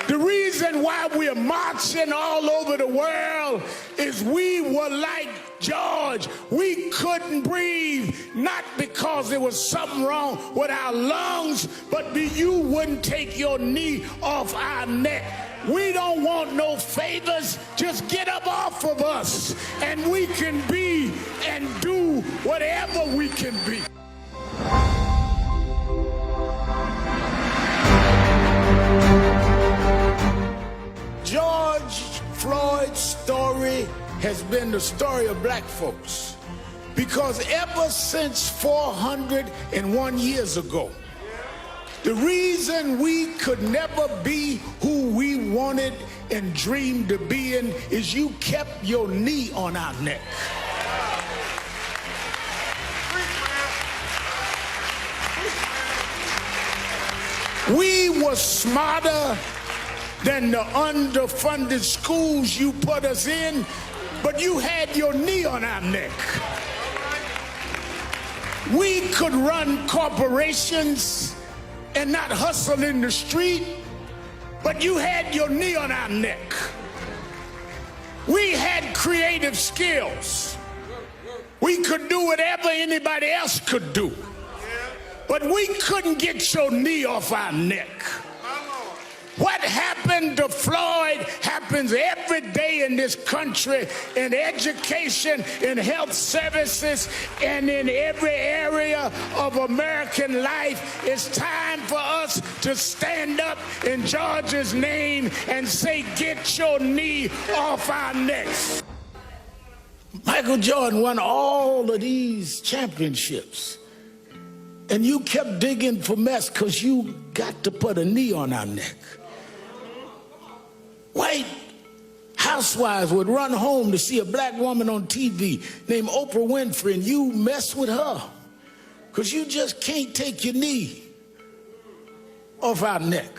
The reason why we're marching all over the world is we were like George. We couldn't breathe, not because there was something wrong with our lungs, but you wouldn't take your knee off our neck. We don't want no favors. Just get up off of us, and we can be and do whatever we can be. George Floyd's story has been the story of black folks, because ever since 401 years ago, the reason we could never be who we wanted and dreamed to be in is you kept your knee on our neck. We were smarter than the underfunded schools you put us in, but you had your knee on our neck. We could run corporations and not hustle in the street, but you had your knee on our neck. We had creative skills. We could do whatever anybody else could do, but we couldn't get your knee off our neck. What happened to Floyd happens every day in this country, in education, in health services, and in every area of American life. It's time for us to stand up in George's name and say, get your knee off our necks. Michael Jordan won all of these championships, and you kept digging for mess because you got to put a knee on our neck. White housewives would run home to see a black woman on TV named Oprah Winfrey, and you mess with her because you just can't take your knee off our neck.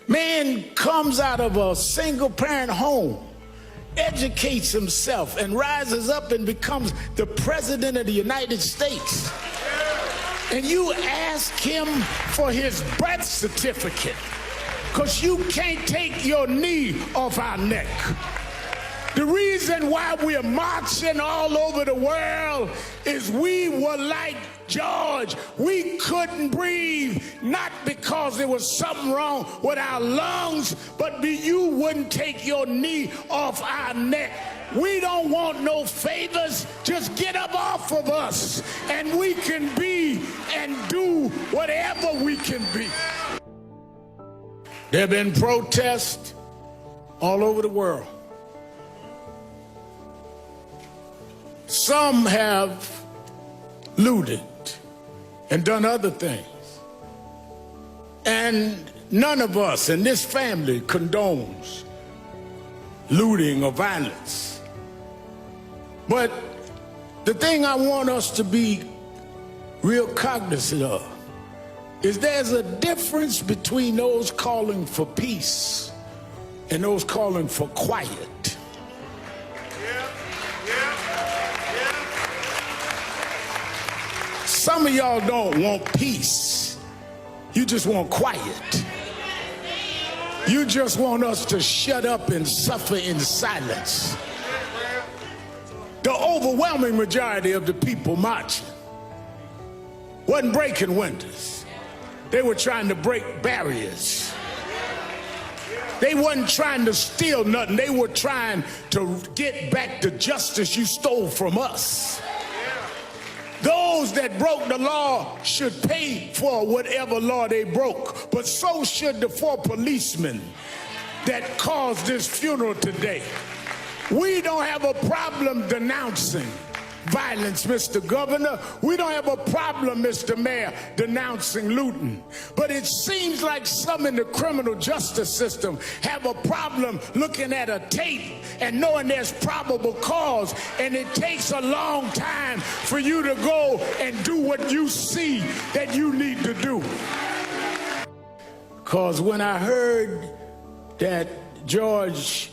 Man comes out of a single-parent home, educates himself, and rises up and becomes the president of the United States. And you ask him for his birth certificate, because you can't take your knee off our neck. The reason why we're marching all over the world is we were like George. We couldn't breathe, not because there was something wrong with our lungs, but you wouldn't take your knee off our neck. We don't want no favors. Just get up off of us, and we can be and do whatever we can be. There have been protests all over the world. Some have looted and done other things. And none of us in this family condones looting or violence. But the thing I want us to be real cognizant of is there's a difference between those calling for peace and those calling for quiet. Some of y'all don't want peace. You just want quiet. You just want us to shut up and suffer in silence. The overwhelming majority of the people marching wasn't breaking windows. They were trying to break barriers. They wasn't trying to steal nothing. They were trying to get back the justice you stole from us. Those that broke the law should pay for whatever law they broke, but so should the 4 policemen that caused this funeral today. We don't have a problem denouncing violence, Mr. Governor. We don't have a problem, Mr. Mayor, denouncing looting. But it seems like some in the criminal justice system have a problem looking at a tape and knowing there's probable cause, and it takes a long time for you to go and do what you see that you need to do. Because when I heard that George,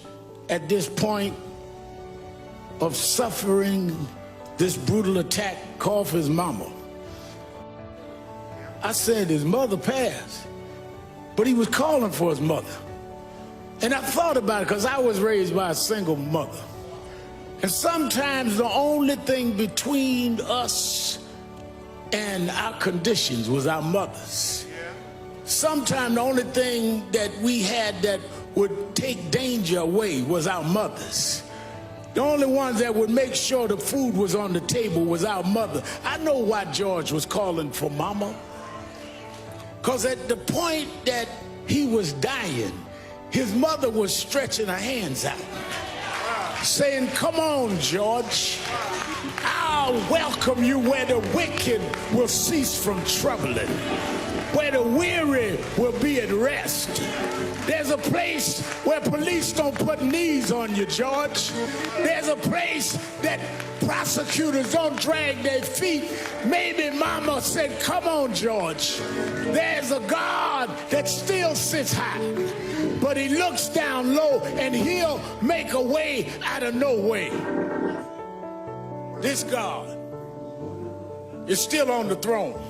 at this point of suffering this brutal attack, called for his mama, I said, his mother passed. But he was calling for his mother. And I thought about it because I was raised by a single mother. And sometimes the only thing between us and our conditions was our mothers. Sometimes the only thing that we had that would take danger away was our mothers. The only ones that would make sure the food was on the table was our mother. I know why George was calling for mama. Because at the point that he was dying, his mother was stretching her hands out, saying, "Come on, George. I'll welcome you where the wicked will cease from troubling, where the weary will be at rest. There's a place where police don't put knees on you, George. There's a place that prosecutors don't drag their feet." Maybe mama said, "Come on, George. There's a God that still sits high, but he looks down low and he'll make a way out of no way." This God is still on the throne.